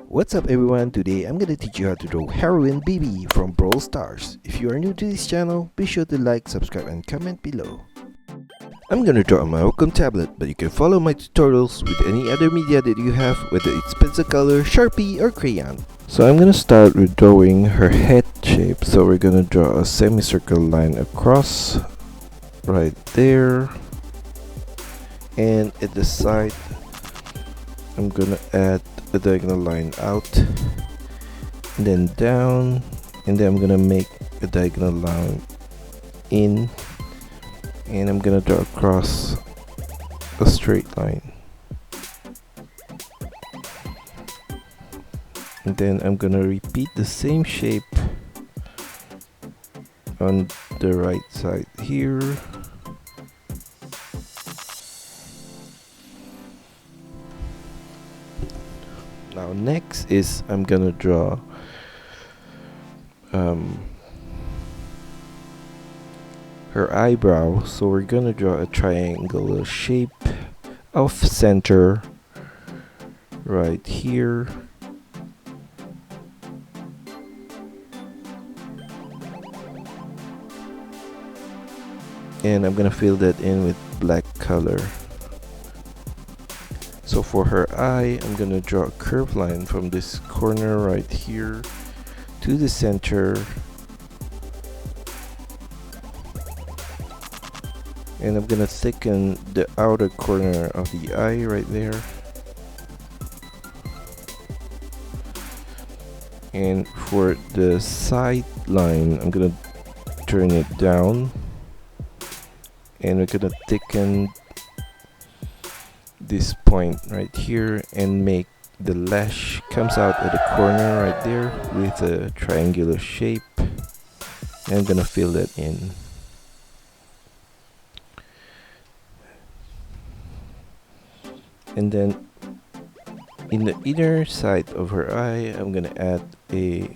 What's up everyone, today I'm gonna teach you how to draw Heroine Bibi from Brawl Stars. If you are new to this channel, be sure to like, subscribe and comment below. I'm gonna draw on my Wacom tablet, but you can follow my tutorials with any other media that you have, whether it's pencil color, Sharpie or crayon. So I'm gonna start with drawing her head shape. So we're gonna draw a semicircle line across, right there. And at the side, I'm gonna add a diagonal line out, and then down, and then I'm gonna make a diagonal line in, and I'm gonna draw across a straight line, and then I'm gonna repeat the same shape on the right side here. Now next is I'm gonna draw her eyebrow. So we're gonna draw a triangular shape of center right here, and I'm gonna fill that in with black color. So for her eye, I'm gonna draw a curved line from this corner right here to the center, and I'm gonna thicken the outer corner of the eye right there. And for the side line, I'm gonna turn it down, and we're gonna thicken this point right here and make the lash comes out at the corner right there with a triangular shape, and I'm gonna fill that in. And then in the inner side of her eye, I'm gonna add a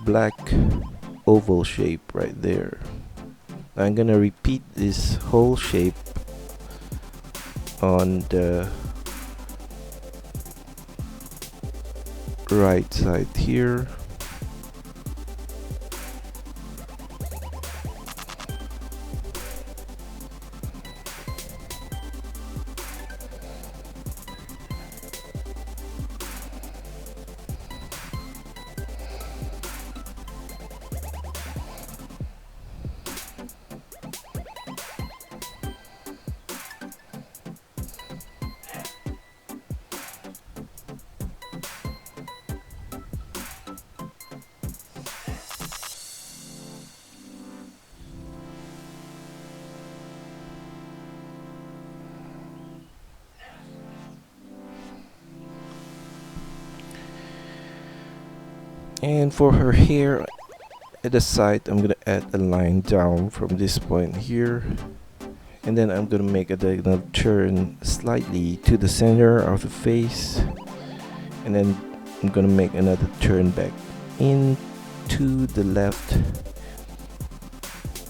black oval shape right there. I'm gonna repeat this whole shape on the right side here. And for her hair at the side, I'm gonna add a line down from this point here, and then I'm gonna make a diagonal turn slightly to the center of the face, and then I'm gonna make another turn back in to the left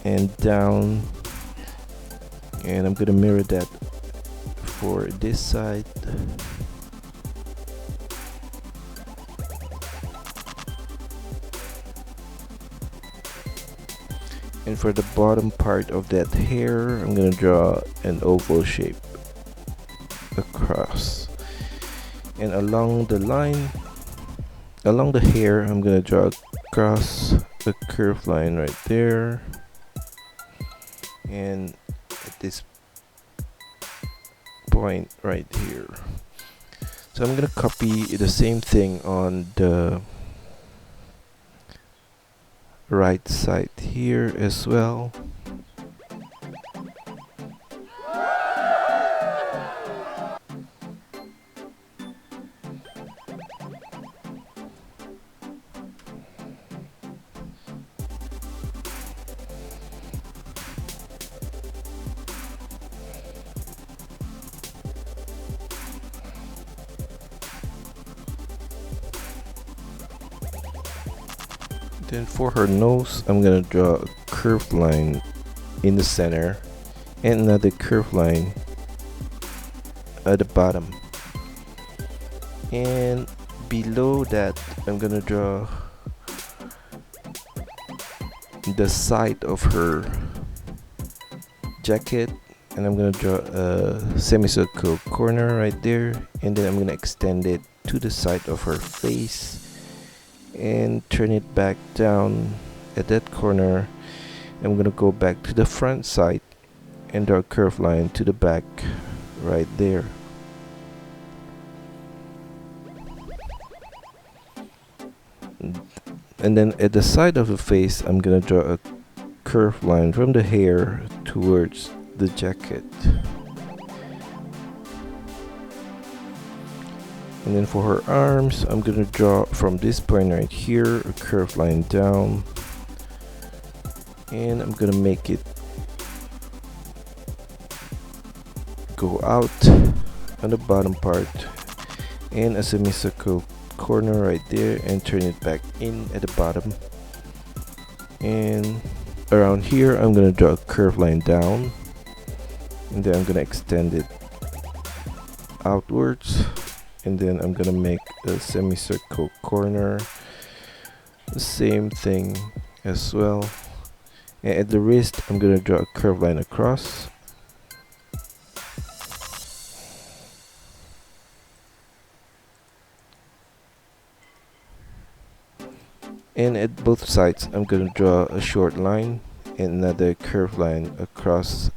and down, and I'm gonna mirror that for this side. And for the bottom part of that hair, I'm gonna draw an oval shape across, and along the line, along the hair, I'm gonna draw across a curved line right there, and at this point right here. So I'm gonna copy the same thing on the right side here as well. Then for her nose, I'm gonna draw a curved line in the center and another curved line at the bottom. And below that, I'm gonna draw the side of her jacket, and I'm gonna draw a semicircle corner right there, and then I'm gonna extend it to the side of her face and turn it back down at that corner. I'm gonna go back to the front side and draw a curved line to the back right there. And then at the side of the face, I'm gonna draw a curved line from the hair towards the jacket. And then for her arms, I'm gonna draw from this point right here a curved line down, and I'm gonna make it go out on the bottom part and a semicircle corner right there, and turn it back in at the bottom. And around here, I'm gonna draw a curved line down, and then I'm gonna extend it outwards, and then I'm gonna make a semicircle corner, the same thing as well. And at the wrist, I'm gonna draw a curved line across, and at both sides, I'm gonna draw a short line and another curved line across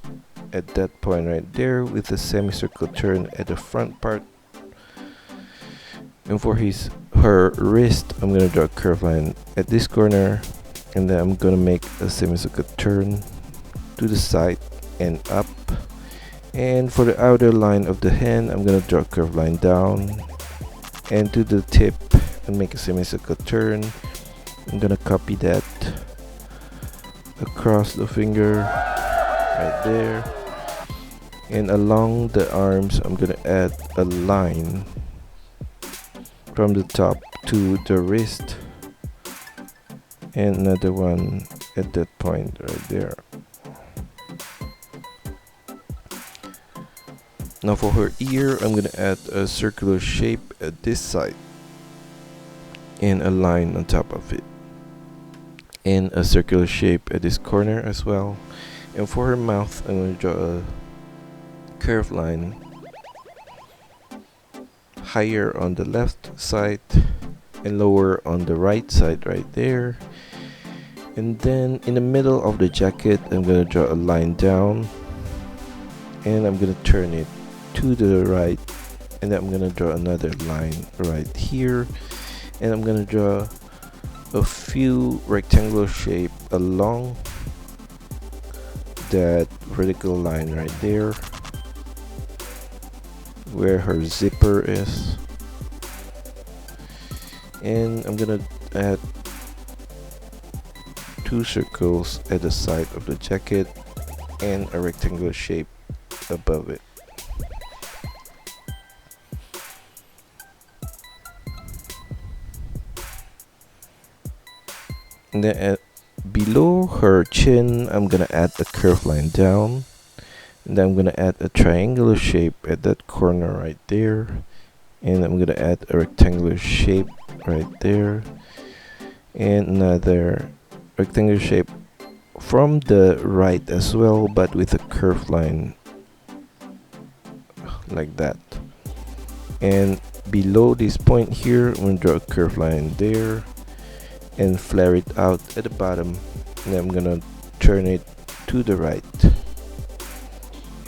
at that point right there, with a semicircle turn at the front part. And for her wrist, I'm gonna draw a curved line at this corner, and then I'm gonna make a semicircle turn to the side and up. And for the outer line of the hand, I'm gonna draw a curved line down and to the tip and make a semicircle turn. I'm gonna copy that across the finger right there. And along the arms, I'm gonna add a line from the top to the wrist, and another one at that point right there. Now for her ear, I'm gonna add a circular shape at this side and a line on top of it, and a circular shape at this corner as well. And for her mouth, I'm gonna draw a curved line higher on the left side and lower on the right side right there. And then in the middle of the jacket, I'm gonna draw a line down, and I'm gonna turn it to the right, and then I'm gonna draw another line right here, and I'm gonna draw a few rectangular shape along that vertical line right there where her zipper is. And I'm gonna add 2 circles at the side of the jacket and a rectangular shape above it. And then below her chin, I'm gonna add a curved line down, and then I'm gonna add a triangular shape at that corner right there, and I'm gonna add a rectangular shape right there, and another rectangular shape from the right as well, but with a curved line like that. And below this point here, I'm gonna draw a curved line there and flare it out at the bottom, and I'm gonna turn it to the right.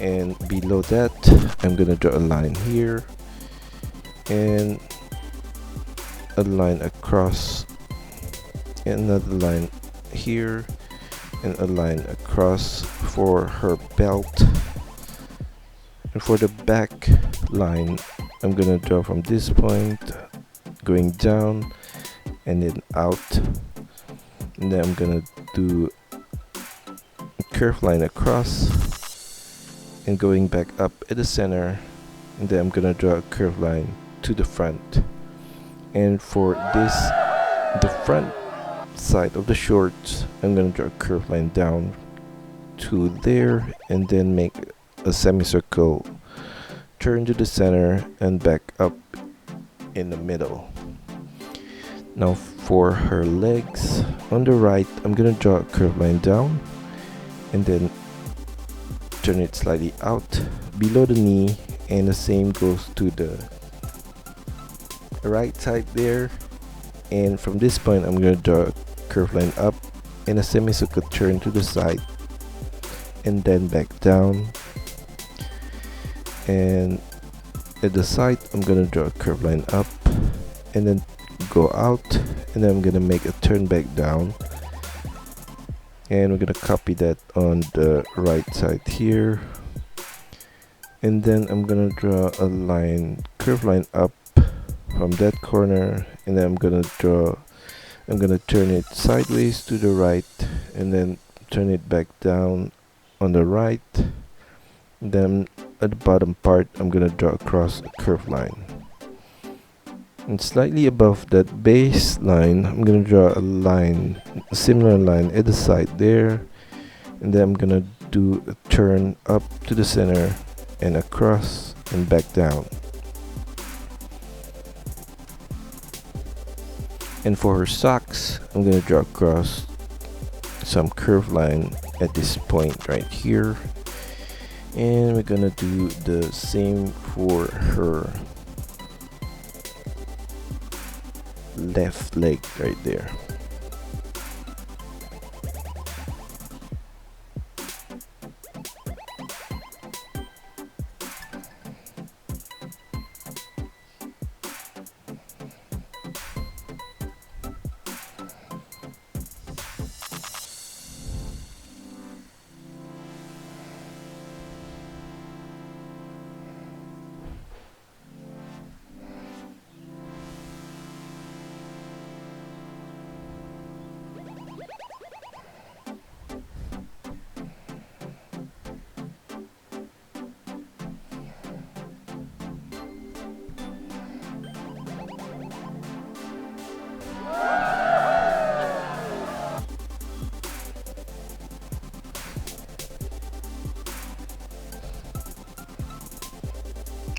And below that, I'm gonna draw a line here and a line across, and another line here and a line across for her belt. And for the back line, I'm gonna draw from this point going down and then out, and then I'm gonna do a curved line across and going back up at the center, and then I'm gonna draw a curved line to the front. And for this, the front side of the shorts, I'm gonna draw a curved line down to there, and then make a semicircle turn to the center and back up in the middle. Now for her legs, on the right, I'm gonna draw a curved line down and then turn it slightly out below the knee, and the same goes to the right side there. And from this point, I'm gonna draw a curved line up and a semicircle turn to the side and then back down. And at the side, I'm gonna draw a curved line up and then go out, and then I'm gonna make a turn back down, and we're gonna copy that on the right side here. And then I'm gonna draw a line, curved line up from that corner, and then I'm gonna turn it sideways to the right and then turn it back down on the right. Then at the bottom part, I'm gonna draw across a curved line, and slightly above that base line, I'm gonna draw a line, a similar line at the side there, and then I'm gonna do a turn up to the center and across and back down. And for her socks, I'm gonna draw across some curved line at this point right here, and we're gonna do the same for her left leg right there.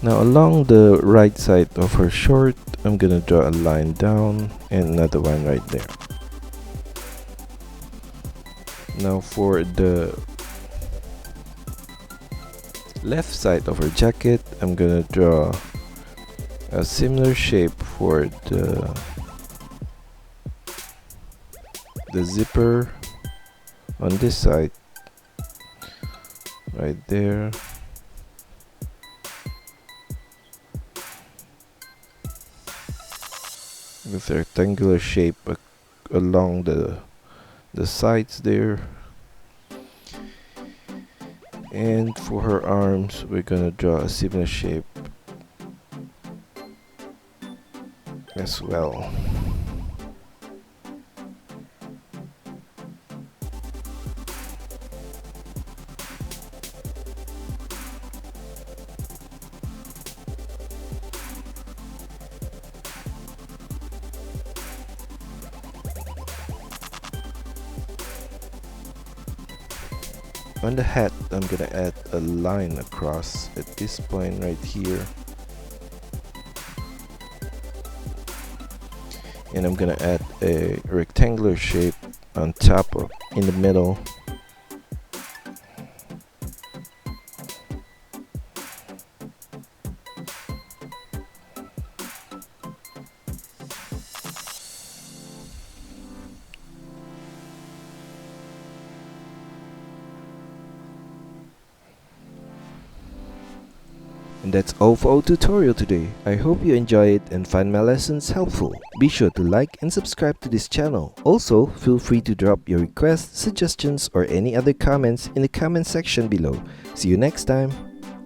Now along the right side of her short, I'm gonna draw a line down and another one right there. Now for the left side of her jacket, I'm gonna draw a similar shape for the zipper on this side right there. With a rectangular shape along the sides there. And for her arms, we're gonna draw a similar shape as well. On the hat, I'm gonna add a line across at this point right here, and I'm gonna add a rectangular shape on top of in the middle. And that's all for our tutorial today. I hope you enjoy it and find my lessons helpful. Be sure to like and subscribe to this channel. Also, feel free to drop your requests, suggestions, or any other comments in the comment section below. See you next time.